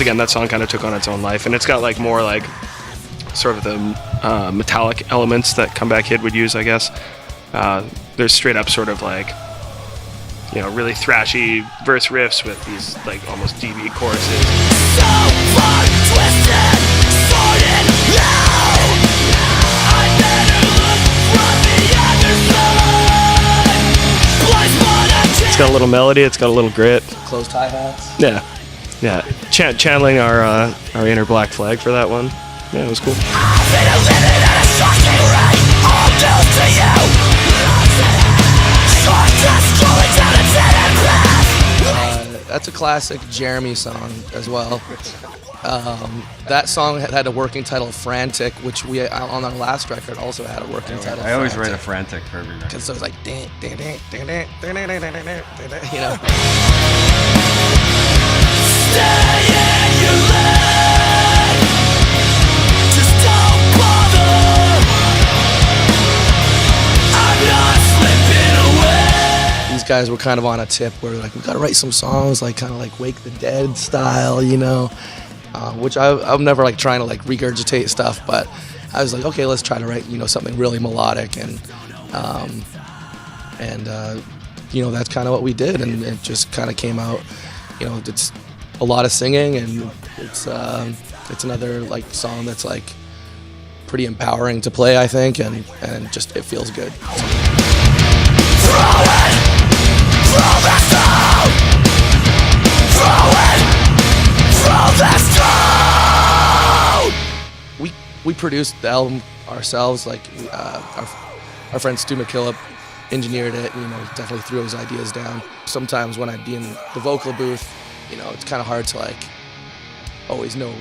again, that song kind of took on its own life, and it's got like more like sort of the metallic elements that Comeback Kid would use, I guess. There's straight up sort of like, you know, really thrashy verse riffs with these like almost DB choruses. So far twisted, sorted now. I better look from the other side. Blind spot. It's got a little melody, it's got a little grit. Closed hi-hats. Yeah, yeah. Channeling our inner Black Flag for that one. Yeah, it was cool. I've been a living at a shocking rate. All due to you. Short just scrolling down a dead-end path. That's a classic Jeremy song as well. That song had a working title of Frantic, which we on our last record also had a working title. I always write a frantic for every record. Because so it was like, you know. Stay in your lane. Just don't bother. I'm not slipping away. These guys were kind of on a tip where like, we gotta write some songs like kind of like Wake the Dead style, you know, which I'm never like trying to like regurgitate stuff, but I was like, okay, let's try to write, you know, something really melodic, and you know, that's kind of what we did, and it just kind of came out, you know, it's a lot of singing, and it's another like song that's like pretty empowering to play, I think, and just it feels good. Throw it. Throw the stone. Throw it. Throw the stone. We produced the album ourselves. Like our friend Stu McKillop engineered it. You know, definitely threw his ideas down. Sometimes when I'd be in the vocal booth, you know, it's kind of hard to like always know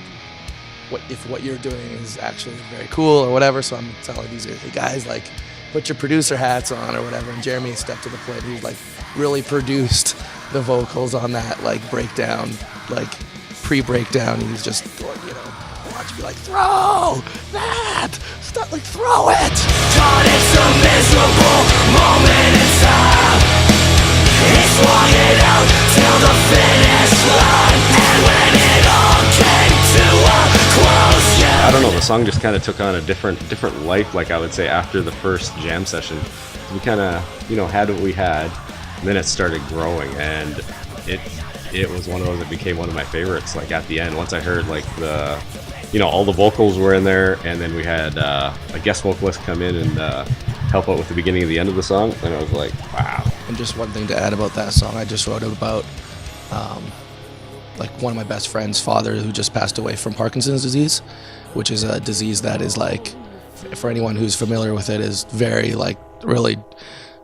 if what you're doing is actually very cool or whatever. So I'm telling these guys like, put your producer hats on or whatever. And Jeremy stepped to the plate. He like really produced the vocals on that like breakdown, like pre-breakdown. He was just, you know, watch me like, throw that, stop, like throw it. God, it's a miserable moment in time. He swung it out till the finish line, and when it all came to a close, yeah. I don't know, the song just kind of took on a different life, like I would say, after the first jam session. We kind of, you know, had what we had, and then it started growing, and it was one of those that became one of my favorites. Like at the end, once I heard like the, you know, all the vocals were in there, and then we had a guest vocalist come in and help out with the beginning and the end of the song, and I was like, wow. And just one thing to add about that song, I just wrote it about like one of my best friend's father who just passed away from Parkinson's disease, which is a disease that is like, for anyone who's familiar with it, is very like really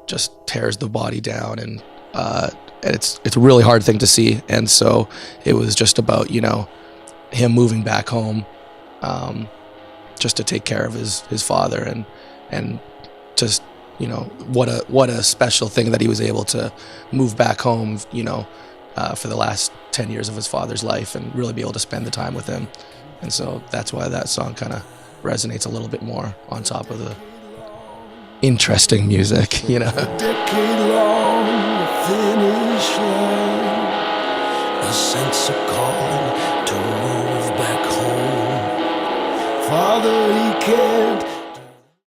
just tears the body down, and it's a really hard thing to see. And so it was just about, you know, him moving back home just to take care of his father, and just, you know, what a special thing that he was able to move back home, you know, for the last 10 years of his father's life and really be able to spend the time with him. And so that's why that song kind of resonates a little bit more on top of the interesting music, you know. A decade long, the finish line. A sense of calling to move back home. Father, he can't